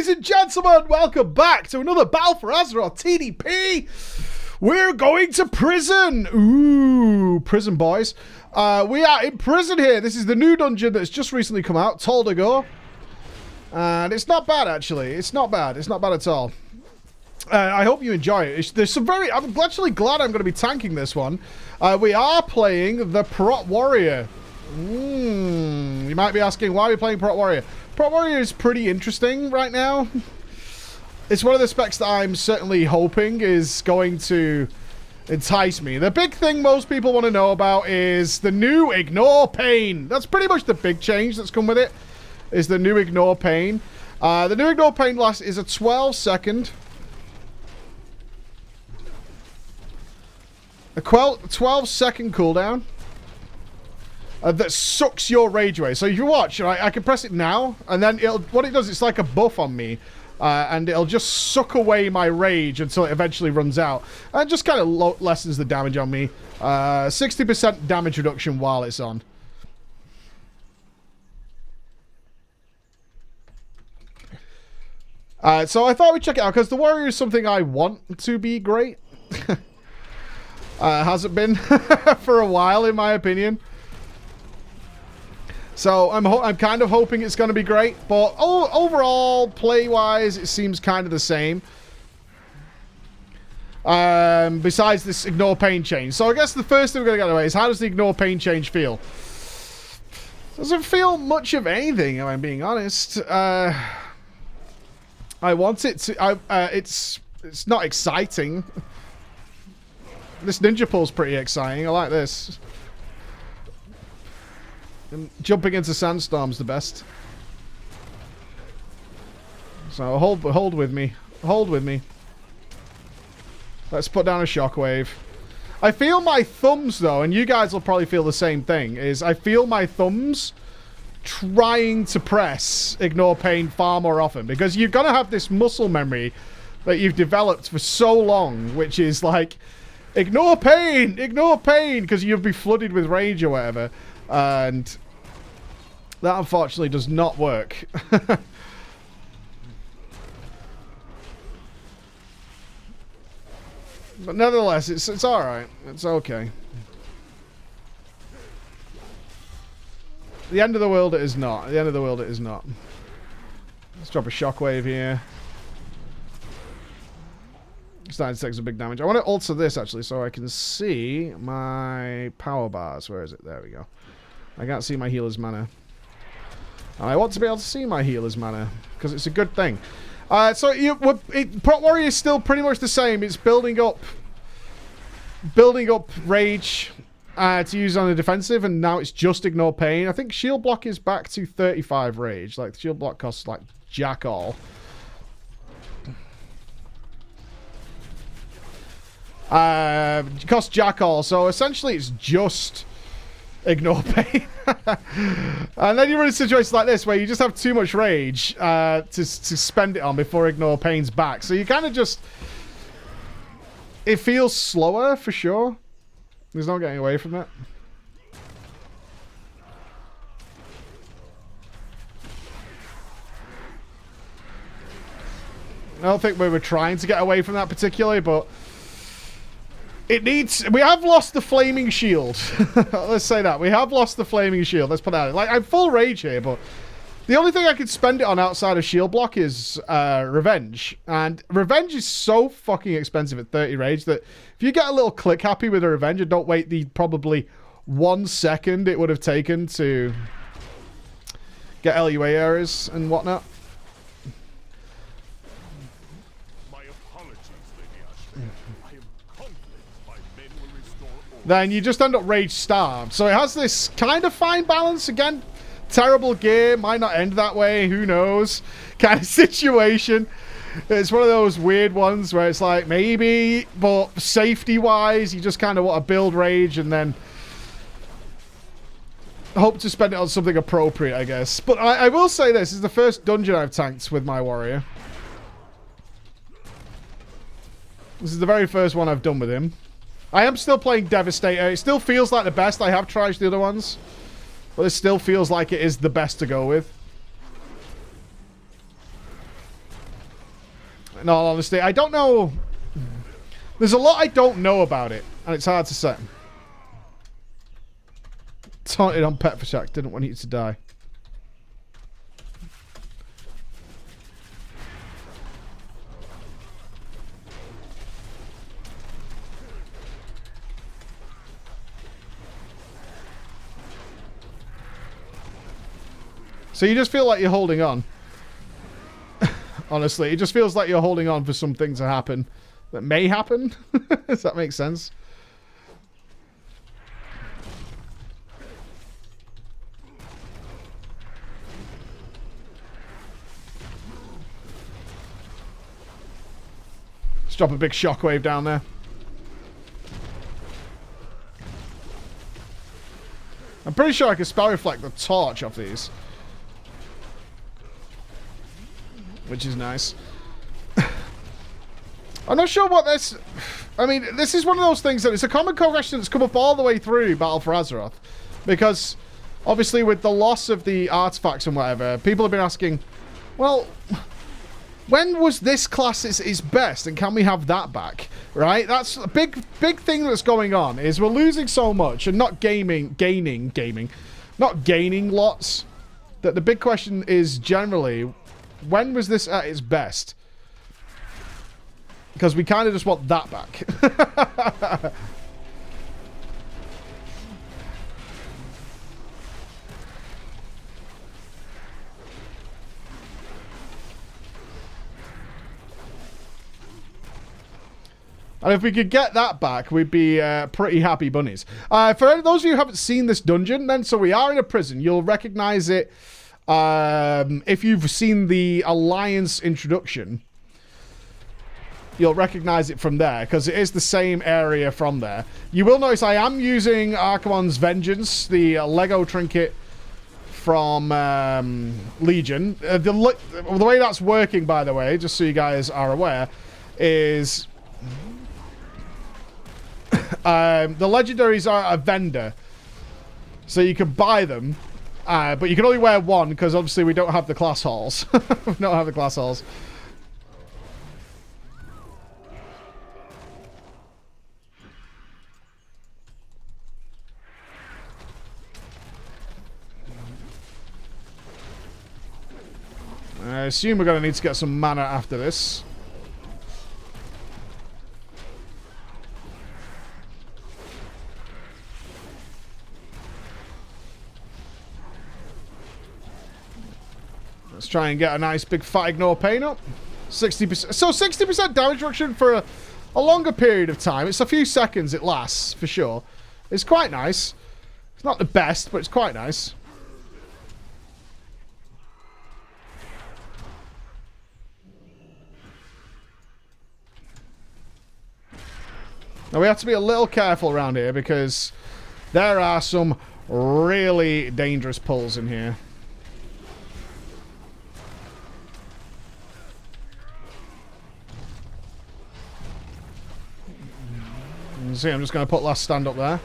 Ladies and gentlemen, welcome back to another Battle for Azeroth TDP. We're going to prison. Ooh, prison boys. We are in prison here. This is the new dungeon that's just recently come out, Tol Dagor. And it's not bad, actually. It's not bad. It's not bad at all. I hope you enjoy it. There's some I'm actually glad I'm going to be tanking this one. We are playing the Prot Warrior. You might be asking, why are we playing Prot Warrior? Prot Warrior is pretty interesting right now. It's one of the specs that I'm certainly hoping is going to entice me. The big thing most people want to know about is the new Ignore Pain. That's pretty much the big change that's come with it, is the new Ignore Pain. The new Ignore Pain is a 12-second... A 12-second cooldown that sucks your rage away. So if you watch, I can press it now, and then what it does, it's like a buff on me, and it'll just suck away my rage until it eventually runs out. And just kind of lessens the damage on me. 60% damage reduction while it's on. So I thought we'd check it out, because the Warrior is something I want to be great. Hasn't been for a while, in my opinion. So I'm kind of hoping it's going to be great, but overall, play-wise, it seems kind of the same. Besides this Ignore Pain change. So I guess the first thing we're going to get away is, how does the Ignore Pain change feel? Doesn't feel much of anything, if I'm being honest. I want it to... it's not exciting. This ninja pull's pretty exciting. I like this. And jumping into sandstorm's the best. So hold with me. Hold with me. Let's put down a shockwave. I feel my thumbs, though, and you guys will probably feel the same thing, is I feel my thumbs trying to press Ignore Pain far more often, because you're going to have this muscle memory that you've developed for so long, which is like... Ignore pain, because you'll be flooded with rage or whatever, and that unfortunately does not work. But nevertheless, it's all right. It's okay. The end of the world it is not. The end of the world it is not. Let's drop a shockwave here. Starting to take some big damage. I want to alter this, actually, so I can see my power bars. Where is it? There we go. I can't see my healer's mana. And I want to be able to see my healer's mana, because it's a good thing. So Prot Warrior is still pretty much the same. It's building up rage to use on the defensive, and now it's just Ignore Pain. I think shield block is back to 35 rage. Like, shield block costs, like, jack all. Cost jack all, so essentially it's just Ignore Pain. And then you run into situations like this where you just have too much rage to spend it on before Ignore Pain's back. So you kind of just... It feels slower, for sure. There's no getting away from that. I don't think we were trying to get away from that particularly, but... We have lost the flaming shield. Let's say that. We have lost the flaming shield. Let's put that in. Like, I'm full rage here, but the only thing I could spend it on outside of shield block is revenge. And revenge is so fucking expensive at 30 rage that if you get a little click happy with a revenge and don't wait the probably 1 second it would have taken to get LUA errors and whatnot. Then you just end up rage starved. So it has this kind of fine balance. Again, terrible gear, might not end that way, who knows, kind of situation. It's one of those weird ones where it's like, maybe, but safety-wise, you just kind of want to build rage and then hope to spend it on something appropriate, I guess. But I will say this is the first dungeon I've tanked with my warrior. This is the very first one I've done with him. I am still playing Devastator. It still feels like the best. I have tried the other ones. But it still feels like it is the best to go with. in all honesty. I don't know. There's a lot I don't know about it, and it's hard to say. Taunted on Pet for Shack. Didn't want you to die. So you just feel like you're holding on. Honestly, it just feels like you're holding on for something to happen that may happen. Does that make sense? Let's drop a big shockwave down there. I'm pretty sure I can spell reflect the torch off these. Which is nice. I'm not sure what this... I mean, this is one of those things that it's a common question that's come up all the way through Battle for Azeroth. Because, obviously, with the loss of the artifacts and whatever, people have been asking, well, when was this class its best, and can we have that back? Right? That's a big thing that's going on, is we're losing so much and not gaining lots. That the big question is generally... when was this at its best? Because we kind of just want that back. And if we could get that back, we'd be pretty happy bunnies. For those of you who haven't seen this dungeon, then, so we are in a prison. You'll recognize it. If you've seen the Alliance introduction, you'll recognize it from there, because it is the same area from there. You will notice I am using Archimon's Vengeance, the Lego trinket from Legion. The way that's working, by the way, just so you guys are aware, is the legendaries are a vendor, so you can buy them. But you can only wear one, because obviously we don't have the class halls. We don't have the class halls. I assume we're going to need to get some mana after this. Let's try and get a nice big fat ignore pain up. 60%. So 60% damage reduction for a longer period of time. It's a few seconds it lasts, for sure. It's quite nice. It's not the best, but it's quite nice. Now we have to be a little careful around here, because there are some really dangerous pulls in here. See, I'm just going to put last stand up there.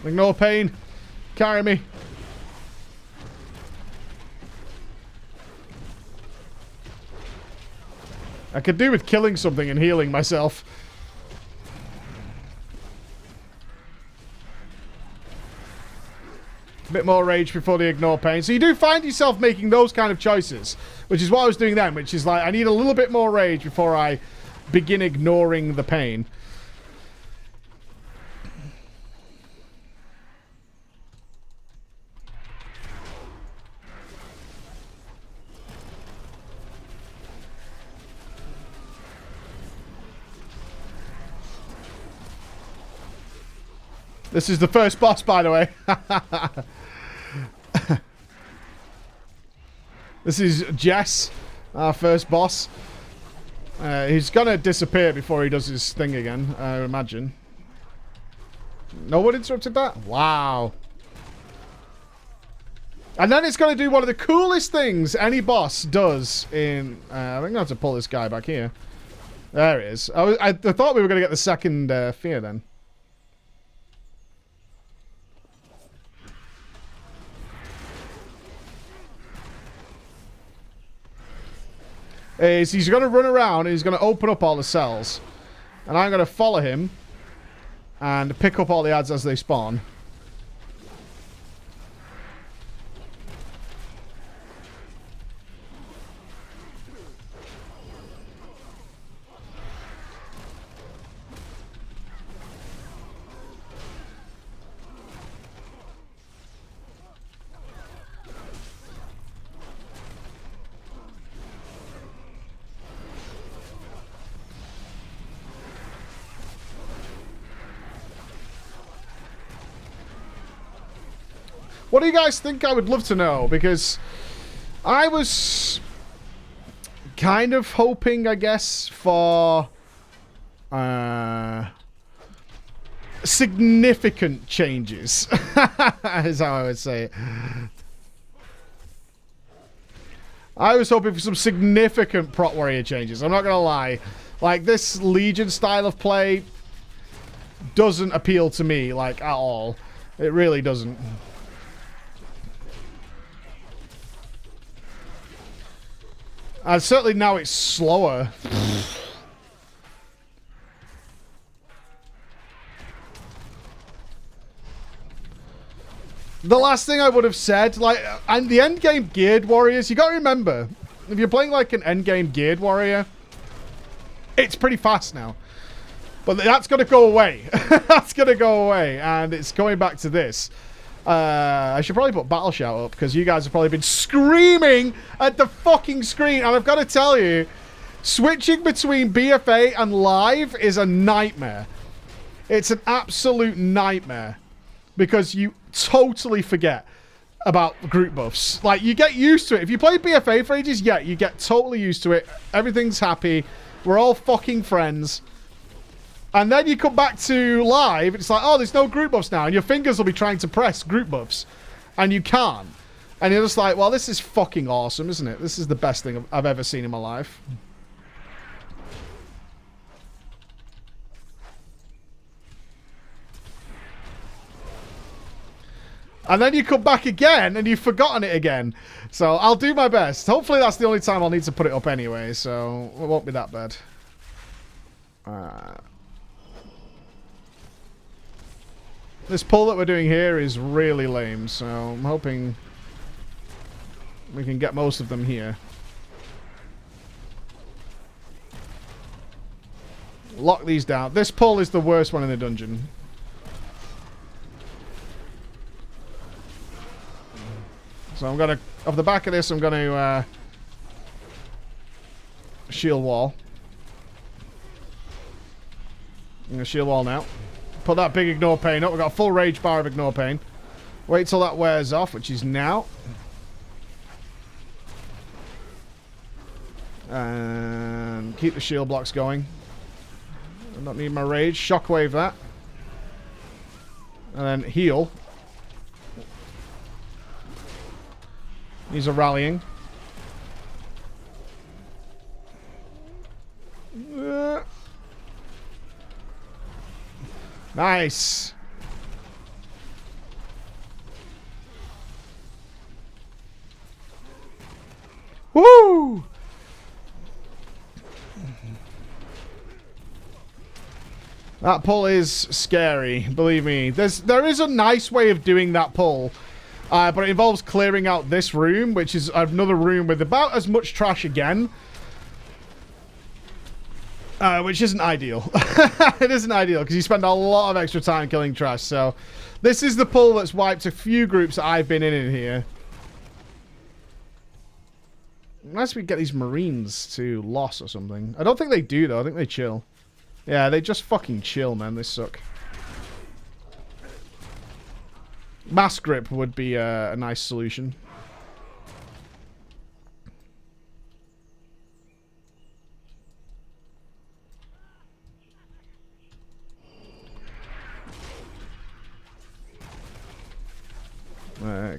Ignore pain. Carry me. I could do with killing something and healing myself. A bit more rage before the ignore pain. So you do find yourself making those kind of choices, which is what I was doing then, which is like, I need a little bit more rage before I begin ignoring the pain. This is the first boss, by the way. This is Jess, our first boss. He's gonna disappear before he does his thing again, I imagine. No one interrupted that? Wow. And then it's gonna do one of the coolest things any boss does in... I think I have to pull this guy back here. There it is. I thought we were gonna get the second fear then. is he's going to run around and he's going to open up all the cells. And I'm going to follow him and pick up all the ads as they spawn. What do you guys think? I would love to know, because I was kind of hoping, I guess, for significant changes, is how I would say it. I was hoping for some significant Prot Warrior changes. I'm not going to lie. Like, this Legion style of play doesn't appeal to me, like, at all. It really doesn't. And certainly now it's slower. The last thing I would have said, like, and the endgame geared warriors, you gotta remember, if you're playing like an endgame geared warrior, it's pretty fast now. But that's gonna go away. That's gonna go away, and it's going back to this. I should probably put Battle Shout up, because you guys have probably been screaming at the fucking screen. And I've got to tell you, switching between BFA and live is a nightmare. It's an absolute nightmare, because you totally forget about group buffs. Like, you get used to it. If you play BFA for ages, yeah, you get totally used to it. Everything's happy. We're all fucking friends. And then you come back to live, it's like, oh, there's no group buffs now. And your fingers will be trying to press group buffs. And you can't. And you're just like, well, this is fucking awesome, isn't it? This is the best thing I've ever seen in my life. And then you come back again, and you've forgotten it again. So I'll do my best. Hopefully that's the only time I'll need to put it up anyway, so it won't be that bad. This pull that we're doing here is really lame, so I'm hoping we can get most of them here. Lock these down. This pull is the worst one in the dungeon. So I'm going to, off the back of this, I'm going to shield wall. I'm going to shield wall now. Put that big ignore pain up. We've got a full rage bar of ignore pain. Wait till that wears off, which is now. And keep the shield blocks going. I don't need my rage. Shockwave that. And then heal. These are rallying. Nice. Woo! That pull is scary, believe me. There is a nice way of doing that pull, but it involves clearing out this room, which is another room with about as much trash again. Which isn't ideal. It isn't ideal, because you spend a lot of extra time killing trash, so... This is the pull that's wiped a few groups that I've been in here. Unless we get these Marines to loss or something. I don't think they do, though. I think they chill. Yeah, they just fucking chill, man. They suck. Mass grip would be a nice solution.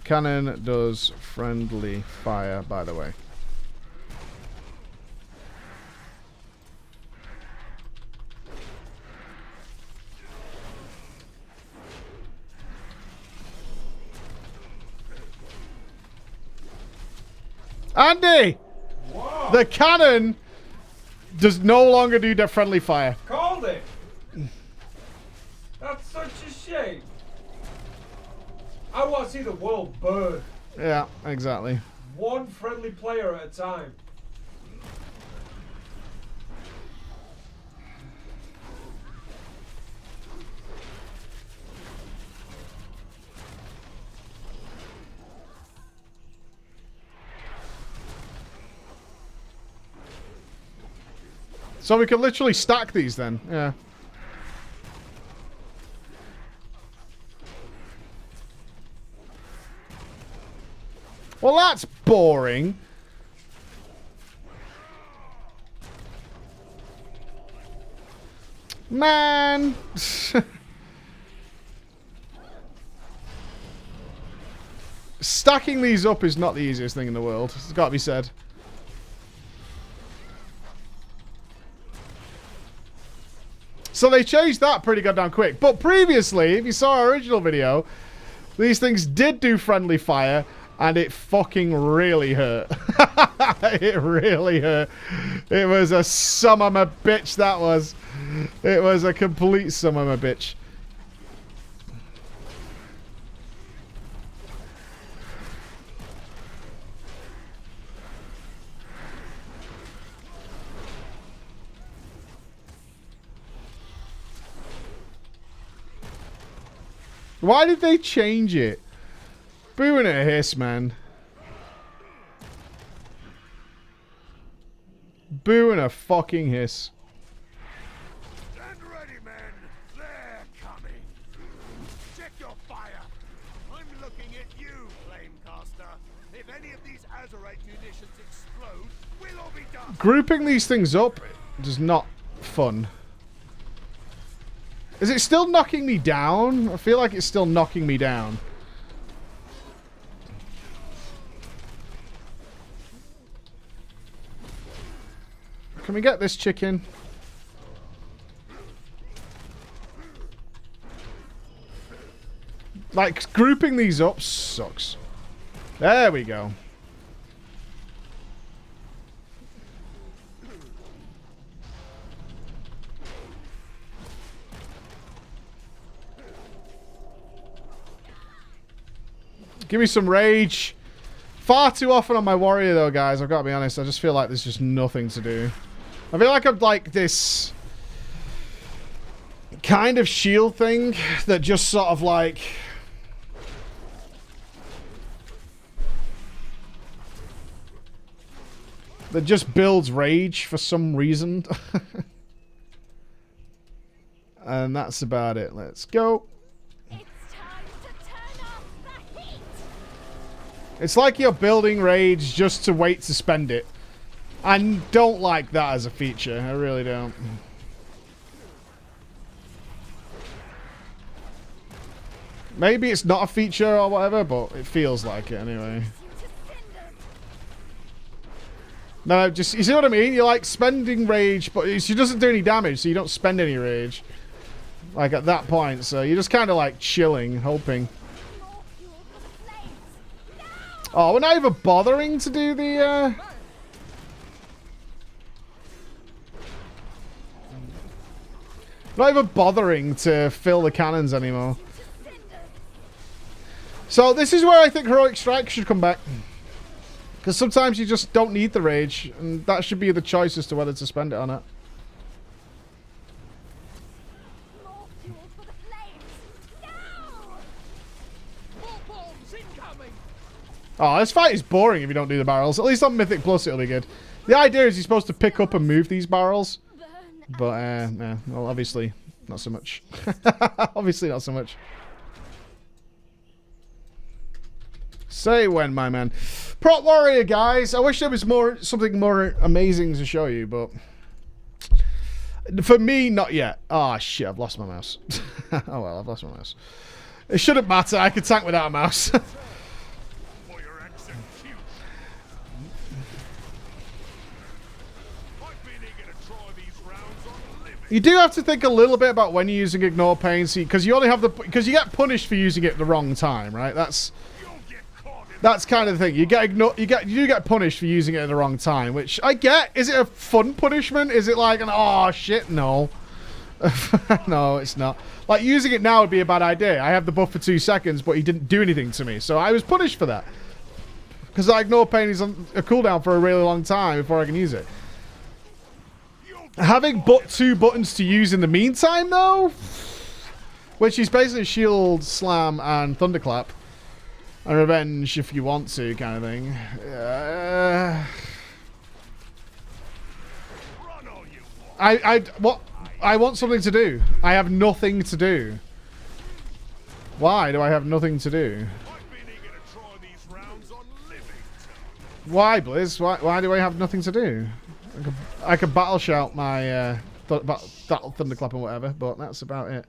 Cannon does friendly fire, by the way. Andy! Whoa! The cannon does no longer do their friendly fire. Called it. That's such a shame. I want to see the world burn. Yeah, exactly. One friendly player at a time. So we can literally stack these then. Yeah. Well, that's boring. Man. Stacking these up is not the easiest thing in the world. It's got to be said. So they changed that pretty goddamn quick. But previously, if you saw our original video, these things did do friendly fire, and it fucking really hurt. It really hurt. It was a son of a bitch, that was. It was a complete son of a bitch. Why did they change it? Boo and a hiss, man. Boo and a fucking hiss. Stand ready, men. They're coming. Check your fire. I'm looking at you, Flamecaster. If any of these Azerite munitions explode, we'll all be done. Grouping these things up is not fun. Is it still knocking me down? I feel like it's still knocking me down. Can we get this chicken? Like, grouping these up sucks. There we go. Give me some rage. Far too often on my warrior, though, guys. I've got to be honest. I just feel like there's just nothing to do. I feel like I'm like this kind of shield thing that just sort of like... that just builds rage for some reason. And that's about it. Let's go. It's like you're building rage just to wait to spend it. I don't like that as a feature. I really don't. Maybe it's not a feature or whatever, but it feels like it anyway. No, just, you see what I mean? You're like spending rage, but she doesn't do any damage, so you don't spend any rage. Like at that point, so you're just kind of like chilling, hoping. Oh, we're not even bothering to do the, not even bothering to fill the cannons anymore. So this is where I think Heroic Strike should come back. Because sometimes you just don't need the rage, and that should be the choice as to whether to spend it or not. Oh, this fight is boring if you don't do the barrels. At least on Mythic Plus it'll be good. The idea is you're supposed to pick up and move these barrels. But, yeah, well, obviously, not so much. Obviously not so much. Say when, my man. Prot Warrior, guys. I wish there was something more amazing to show you, but... for me, not yet. Oh, shit, I've lost my mouse. Oh, well, I've lost my mouse. It shouldn't matter. I could tank without a mouse. You do have to think a little bit about when you're using Ignore Pain, see, because you only have the... because you get punished for using it at the wrong time, right? That's... You'll get caught in That's kind of the thing. You do get punished for using it at the wrong time, which I get. Is it a fun punishment? Is it like an oh shit? No. No, it's not. Like using it now would be a bad idea. I have the buff for 2 seconds, but he didn't do anything to me, so I was punished for that. Because I ignore pain is on a cooldown for a really long time before I can use it. Having but 2 buttons to use in the meantime, though, which is basically shield, slam, and thunderclap. And revenge if you want to, kind of thing. I want something to do. I have nothing to do. Why do I have nothing to do? Why, Blizz? Why do I have nothing to do? I could battle shout my thunderclap and whatever, but that's about it.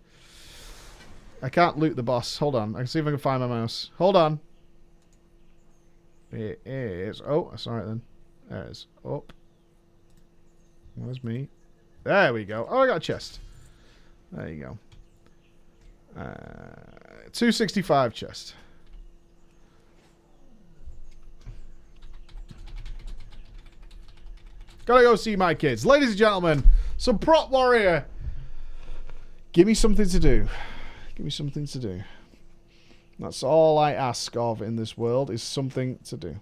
I can't loot the boss. Hold on. I can see if I can find my mouse. Hold on. It is. Oh, that's alright then. There it is. Up. Where's me? There we go. Oh, I got a chest. There you go. 265 chest. Gotta go see my kids. Ladies and gentlemen, some Prot Warrior. Give me something to do. Give me something to do. That's all I ask of in this world is something to do.